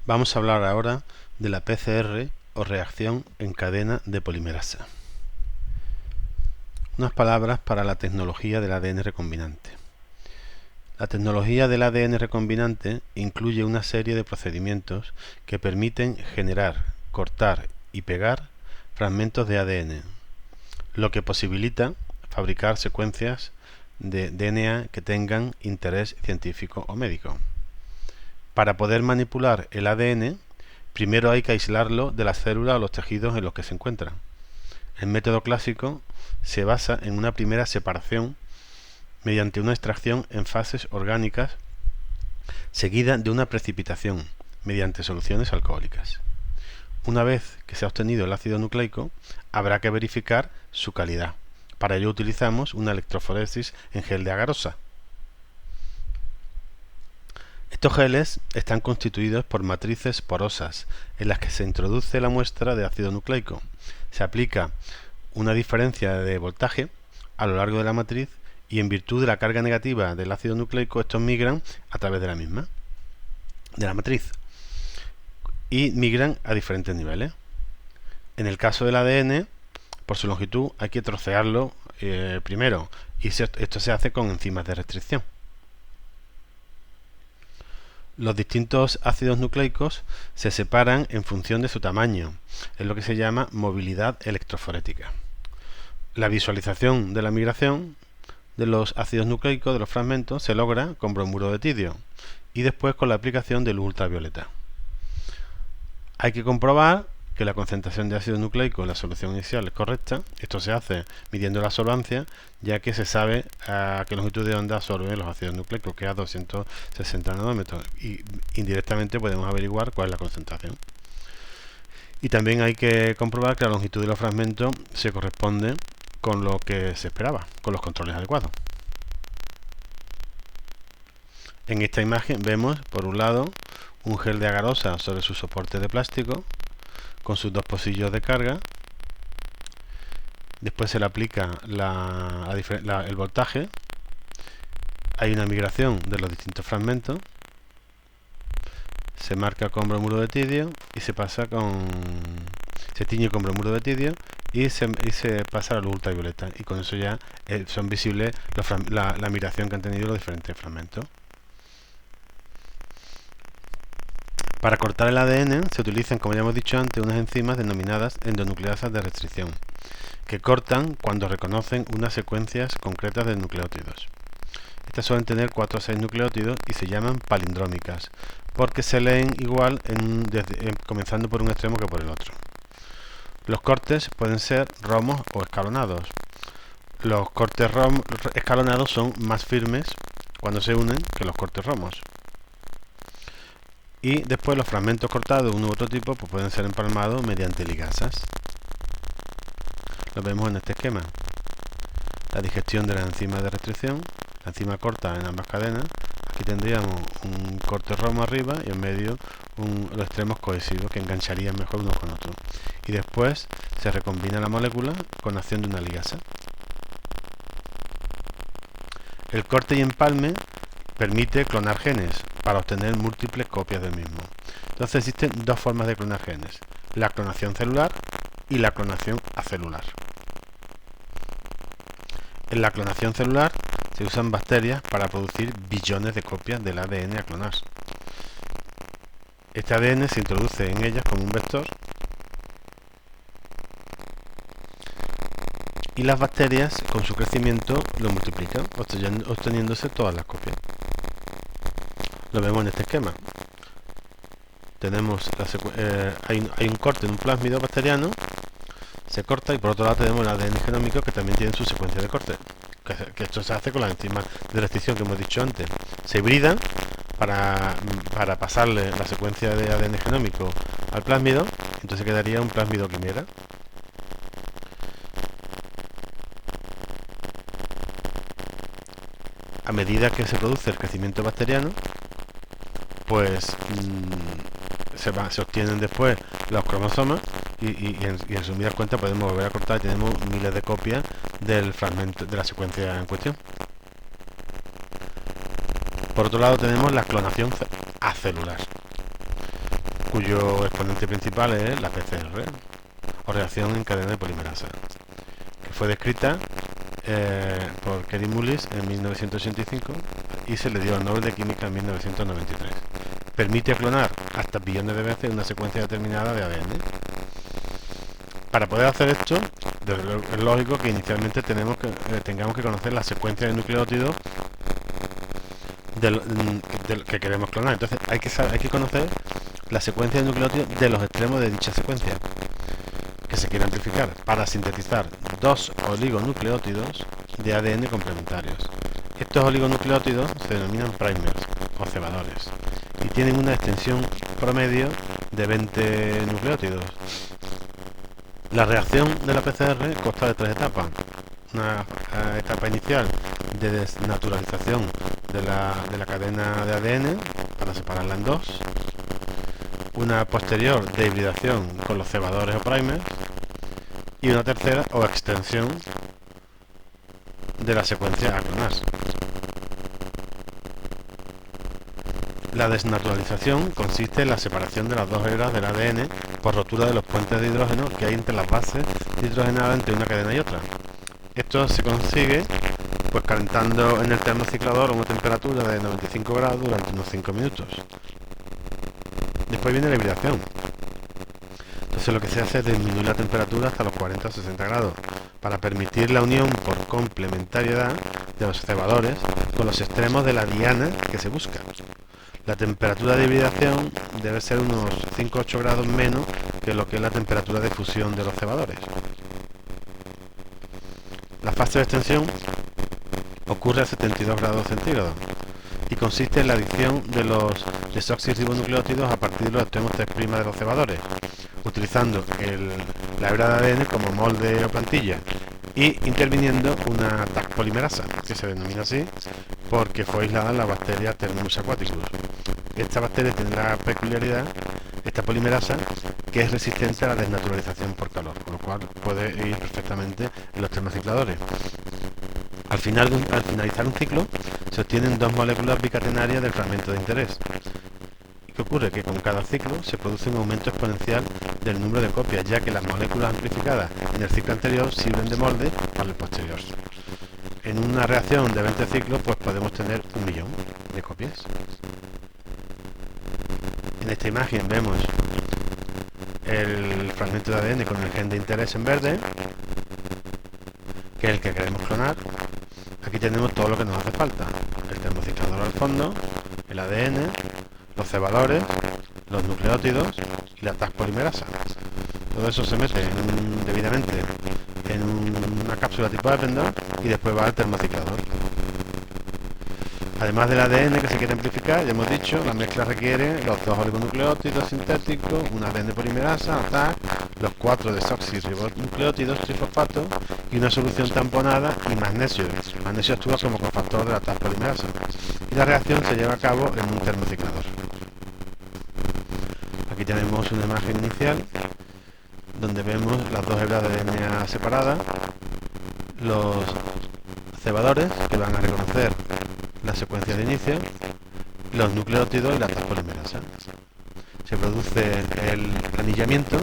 Vamos a hablar ahora de la PCR o reacción en cadena de polimerasa. Unas palabras para la tecnología del ADN recombinante. La tecnología del ADN recombinante incluye una serie de procedimientos que permiten generar, cortar y pegar fragmentos de ADN, lo que posibilita fabricar secuencias de DNA que tengan interés científico o médico. Para poder manipular el ADN, primero hay que aislarlo de las células o los tejidos en los que se encuentra. El método clásico se basa en una primera separación mediante una extracción en fases orgánicas seguida de una precipitación mediante soluciones alcohólicas. Una vez que se ha obtenido el ácido nucleico, habrá que verificar su calidad. Para ello utilizamos una electroforesis en gel de agarosa. Estos geles están constituidos por matrices porosas en las que se introduce la muestra de ácido nucleico. Se aplica una diferencia de voltaje a lo largo de la matriz y en virtud de la carga negativa del ácido nucleico estos migran a través de la misma, de la matriz, y migran a diferentes niveles. En el caso del ADN, por su longitud hay que trocearlo primero y esto se hace con enzimas de restricción. Los distintos ácidos nucleicos se separan en función de su tamaño, es lo que se llama movilidad electroforética. La visualización de la migración de los ácidos nucleicos de los fragmentos se logra con bromuro de tidio y después con la aplicación de luz ultravioleta. Hay que comprobar que la concentración de ácido nucleico en la solución inicial es correcta. Esto se hace midiendo la solvancia, ya que se sabe a qué longitud de onda absorben los ácidos nucleicos, que es a 260 nanómetros, y indirectamente podemos averiguar cuál es la concentración. Y también hay que comprobar que la longitud de los fragmentos se corresponde con lo que se esperaba, con los controles adecuados. En esta imagen vemos, por un lado, un gel de agarosa sobre su soporte de plástico, con sus dos pocillos de carga. Después se le aplica el voltaje. Hay una migración de los distintos fragmentos. Se marca con bromuro de tidio y se tiñe con bromuro de tidio y se pasa a la luz ultravioleta, y con eso ya son visibles la migración que han tenido los diferentes fragmentos. Para cortar el ADN se utilizan, como ya hemos dicho antes, unas enzimas denominadas endonucleasas de restricción, que cortan cuando reconocen unas secuencias concretas de nucleótidos. Estas suelen tener 4 o 6 nucleótidos y se llaman palindrómicas, porque se leen igual comenzando por un extremo que por el otro. Los cortes pueden ser romos o escalonados. Los cortes escalonados son más firmes cuando se unen que los cortes romos. Y después los fragmentos cortados de uno u otro tipo pues pueden ser empalmados mediante ligasas. Lo vemos en este esquema. La digestión de la enzima de restricción, la enzima corta en ambas cadenas. Aquí tendríamos un corte romo arriba y en medio los extremos cohesivos que engancharían mejor unos con otros. Y después se recombina la molécula con acción de una ligasa. El corte y empalme permite clonar genes para obtener múltiples copias del mismo. Entonces existen dos formas de clonar genes: la clonación celular y la clonación acelular. En la clonación celular se usan bacterias para producir billones de copias del ADN a clonar. Este ADN se introduce en ellas como un vector y las bacterias con su crecimiento lo multiplican, obteniéndose todas las copias. Lo vemos en este esquema. Tenemos hay un corte en un plásmido bacteriano, se corta, y por otro lado tenemos el ADN genómico, que también tiene su secuencia de corte, que esto se hace con las enzimas de restricción que hemos dicho antes. Se hibridan para pasarle la secuencia de ADN genómico al plásmido, entonces quedaría un plásmido quimera. A medida que se produce el crecimiento bacteriano, pues se obtienen después los cromosomas y en resumidas cuentas podemos volver a cortar y tenemos miles de copias del fragmento de la secuencia en cuestión. Por otro lado tenemos la clonación acelular. cuyo exponente principal es la PCR, o reacción en cadena de polimerasa, que fue descrita por Kary Mullis en 1985 y se le dio el Nobel de Química en 1993. Permite clonar hasta billones de veces una secuencia determinada de ADN. Para poder hacer esto, es lógico que inicialmente tengamos que conocer la secuencia de nucleótidos que queremos clonar. Entonces hay que conocer la secuencia de nucleótidos de los extremos de dicha secuencia que se quiere amplificar para sintetizar dos oligonucleótidos de ADN complementarios. Estos oligonucleótidos se denominan primers o cebadores y tienen una extensión promedio de 20 nucleótidos. La reacción de la PCR consta de tres etapas. Una etapa inicial de desnaturalización de la cadena de ADN para separarla en dos. Una posterior de hibridación con los cebadores o primers. Y una tercera o extensión de la secuencia a clonar. La desnaturalización consiste en la separación de las dos hebras del ADN por rotura de los puentes de hidrógeno que hay entre las bases hidrogenadas entre una cadena y otra. Esto se consigue pues calentando en el termociclador a una temperatura de 95 grados durante unos 5 minutos. Después viene la hibridación. Entonces lo que se hace es disminuir la temperatura hasta los 40 o 60 grados para permitir la unión por complementariedad de los cebadores con los extremos de la diana que se busca. La temperatura de hibridación debe ser unos 5 o 8 grados menos que lo que es la temperatura de fusión de los cebadores. La fase de extensión ocurre a 72 grados centígrados y consiste en la adición de los desoxirribonucleótidos a partir de los extremos 3' de los cebadores, utilizando la hebra de ADN como molde o plantilla y interviniendo una Taq polimerasa, que se denomina así porque fue aislada en la bacteria Thermus aquaticus. Esta bacteria tiene la peculiaridad, esta polimerasa, que es resistente a la desnaturalización por calor, con lo cual puede ir perfectamente en los termocicladores. Al finalizar un ciclo, se obtienen dos moléculas bicatenarias del fragmento de interés. ¿Qué ocurre? Que con cada ciclo se produce un aumento exponencial del número de copias, ya que las moléculas amplificadas en el ciclo anterior sirven de molde para el posterior. En una reacción de 20 ciclos, pues podemos tener 1.000.000 de copias. En esta imagen vemos el fragmento de ADN con el gen de interés en verde, que es el que queremos clonar. Aquí tenemos todo lo que nos hace falta: el termociclador al fondo, el ADN, los cebadores, los nucleótidos y la Taq polimerasa. Todo eso se mete debidamente en una cápsula tipo Eppendorf y después va al termociclador. Además del ADN que se quiere amplificar, ya hemos dicho, la mezcla requiere los dos oligonucleótidos sintéticos, una ADN polimerasa, Taq, los 4 desoxirribonucleótidos trifosfato y una solución tamponada y magnesio. El magnesio actúa como cofactor de la Taq polimerasa. Y la reacción se lleva a cabo en un termociclador. Aquí tenemos una imagen inicial donde vemos las dos hebras de DNA separadas, los cebadores que van a reconocer la secuencia de inicio, los nucleótidos y la Taq polimerasa. Se produce el anillamiento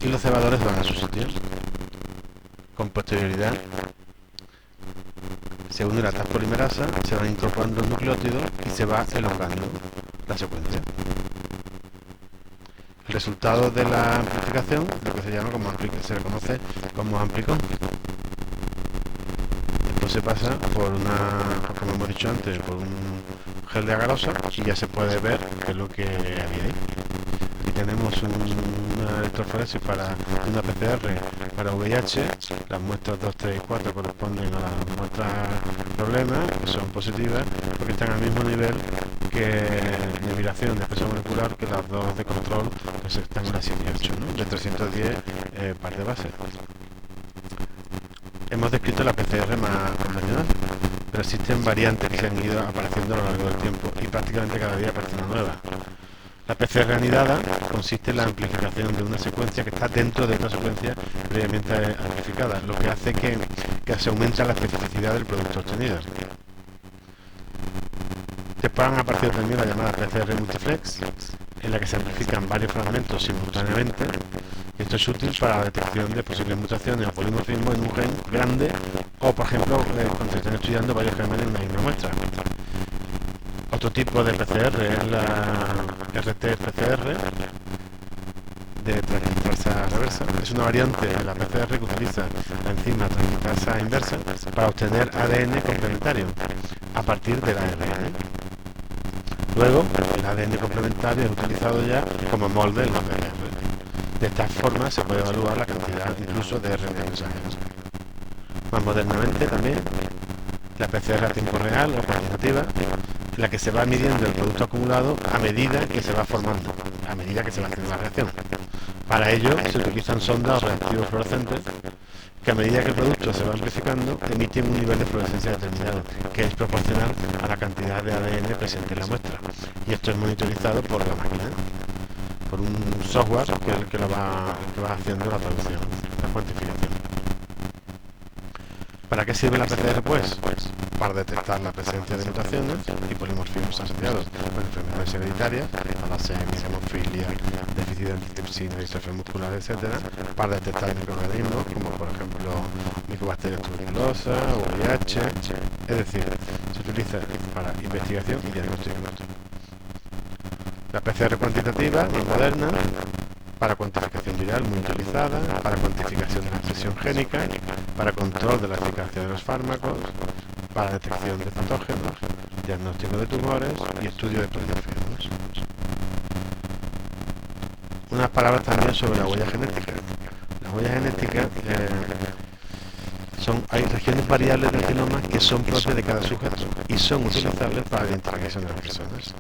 y los cebadores van a su sitio. Con posterioridad se une la Taq polimerasa, se van incorporando los nucleótidos y se va elongando la secuencia. El resultado de la amplificación, lo que se reconoce como amplicón. Después se pasa por como hemos dicho antes, por un gel de agarosa y ya se puede ver qué es lo que había ahí. Aquí tenemos una electroforesis para una PCR para VIH. Las muestras 2, 3 y 4 corresponden a las muestras problemas, que son positivas porque están al mismo nivel que de migración de peso molecular que las dos de control, que están en las 18, ¿no? De 310 par de bases. Hemos descrito la PCR más convencional, pero existen variantes que se han ido apareciendo a lo largo del tiempo y prácticamente cada día aparece una nueva. La PCR anidada consiste en la amplificación de una secuencia que está dentro de otra secuencia previamente amplificada, lo que hace que se aumente la especificidad del producto obtenido. Después han aparecido también la llamada PCR multiplex, en la que se amplifican varios fragmentos simultáneamente. Esto es útil para la detección de posibles mutaciones o polimorfismos en un gen grande o, por ejemplo, cuando se están estudiando varios genes en una misma muestra. Otro tipo de PCR es la RT-PCR de transcriptasa reversa. Es una variante de la PCR que utiliza la enzima transcriptasa inversa para obtener ADN complementario a partir del ARN. Luego, el ADN complementario es utilizado ya como molde en los PCR. De esta forma se puede evaluar la cantidad incluso de RNA mensajeros. Más modernamente también, la PCR a tiempo real o cuantitativa, en la que se va midiendo el producto acumulado a medida que se va formando, a medida que se va haciendo la reacción. Para ello se utilizan sondas o reactivos fluorescentes que a medida que el producto se va amplificando emiten un nivel de fluorescencia determinado, que es proporcional a la cantidad de ADN presente en la muestra. Y esto es monitorizado por la máquina, por un software que va haciendo la traducción, la cuantificación. ¿Para qué sirve la PCR? Pues para detectar la presencia de mutaciones y polimorfismos asociados con enfermedades hereditarias, alasemias, hemofilia, déficit de antitripsina, distrofia muscular, etc., para detectar microorganismos como por ejemplo micobacterias tuberculosas o VIH, es decir, se utiliza para investigación y diagnóstico. La PCR cuantitativa es moderna, para cuantificación viral muy utilizada, para cuantificación de la expresión génica, para control de la eficacia de los fármacos, para detección de patógenos, diagnóstico de tumores y estudio de polimorfismos. Unas palabras también sobre la huella genética. La huella genética hay regiones variables del genoma que son propias de cada sujeto y son utilizables para la identificación de las personas.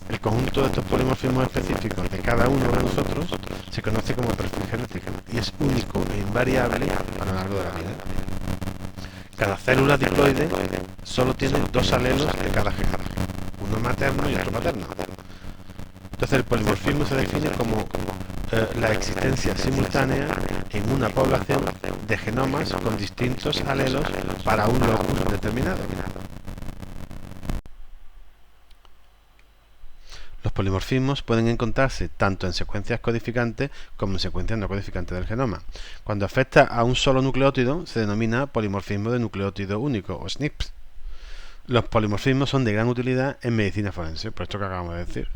El conjunto de estos polimorfismos específicos de cada uno de nosotros se conoce como perfil genético y es único e invariable a lo largo de la vida. Cada célula diploide solo tiene dos alelos de cada gen, uno materno y otro paterno. Entonces el polimorfismo se define como la existencia simultánea en una población de genomas con distintos alelos para un locus determinado. Los polimorfismos pueden encontrarse tanto en secuencias codificantes como en secuencias no codificantes del genoma. Cuando afecta a un solo nucleótido se denomina polimorfismo de nucleótido único o SNP. Los polimorfismos son de gran utilidad en medicina forense, por esto que acabamos de decir.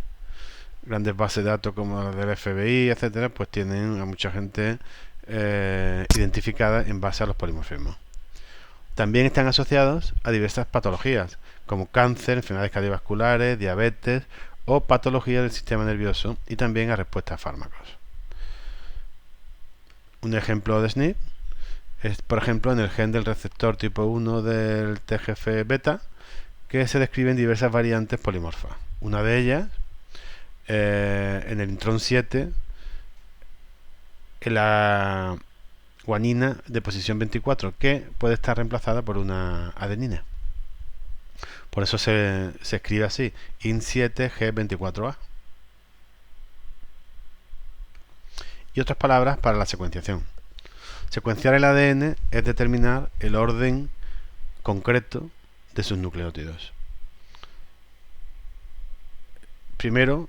Grandes bases de datos como las del FBI, etcétera, pues tienen a mucha gente identificada en base a los polimorfismos. También están asociados a diversas patologías, como cáncer, enfermedades cardiovasculares, diabetes o patologías del sistema nervioso y también a respuesta a fármacos. Un ejemplo de SNP es, por ejemplo, en el gen del receptor tipo 1 del TGF-beta, que se describen diversas variantes polimorfas. Una de ellas, en el intrón 7, en la guanina de posición 24, que puede estar reemplazada por una adenina. Por eso se escribe así, IN7G24A. Y otras palabras para la secuenciación. Secuenciar el ADN es determinar el orden concreto de sus nucleótidos. Primero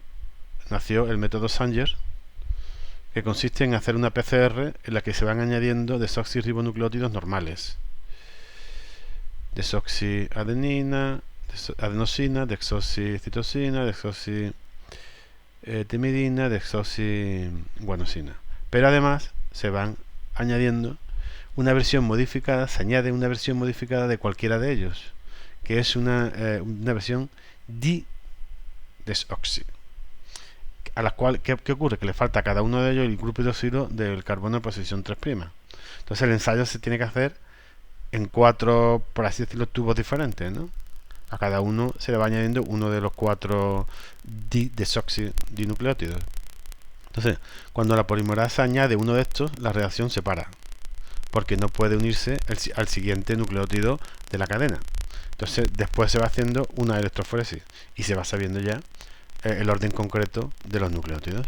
nació el método Sanger, que consiste en hacer una PCR en la que se van añadiendo desoxirribonucleótidos normales. Desoxiadenina, adenosina, desoxicitosina, desoxitimidina, desoxiguanosina. Pero además se van añadiendo una versión modificada, se añade una versión modificada de cualquiera de ellos, que es una versión di-desoxi, a la cual, ¿qué ocurre? Que le falta a cada uno de ellos el grupo hidroxilo del carbono en posición 3'. Entonces el ensayo se tiene que hacer en 4, por así decirlo, tubos diferentes, ¿no? A cada uno se le va añadiendo uno de los 4 desoxidinucleótidos. Entonces, cuando la polimerasa añade uno de estos, la reacción se para, porque no puede unirse al siguiente nucleótido de la cadena. Entonces, después se va haciendo una electroforesis y se va sabiendo ya el orden concreto de los nucleótidos.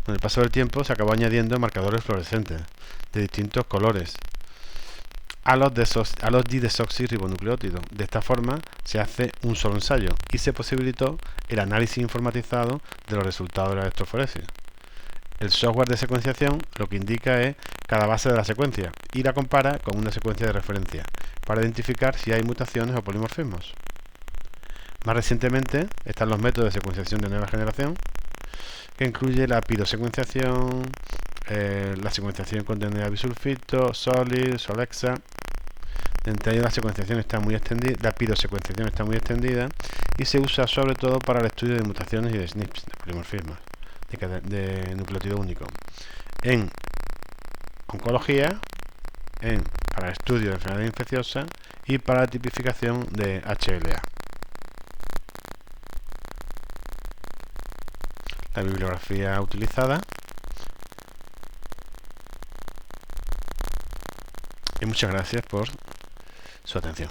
Con el paso del tiempo se acabó añadiendo marcadores fluorescentes de distintos colores. a los didesoxirribonucleótidos. De esta forma se hace un solo ensayo y se posibilitó el análisis informatizado de los resultados de la electroforesis. El software de secuenciación lo que indica es cada base de la secuencia y la compara con una secuencia de referencia para identificar si hay mutaciones o polimorfismos. Más recientemente están los métodos de secuenciación de nueva generación, que incluye la pirosecuenciación, la secuenciación con DNA bisulfito, SOLID, SOLEXA. Entre ellas la secuenciación está muy extendida, la pirosecuenciación está muy extendida y se usa sobre todo para el estudio de mutaciones y de SNPs, de polimorfismos, de nucleótido único. En oncología, para el estudio de enfermedades infecciosas y para la tipificación de HLA. La bibliografía utilizada. Y muchas gracias por su atención.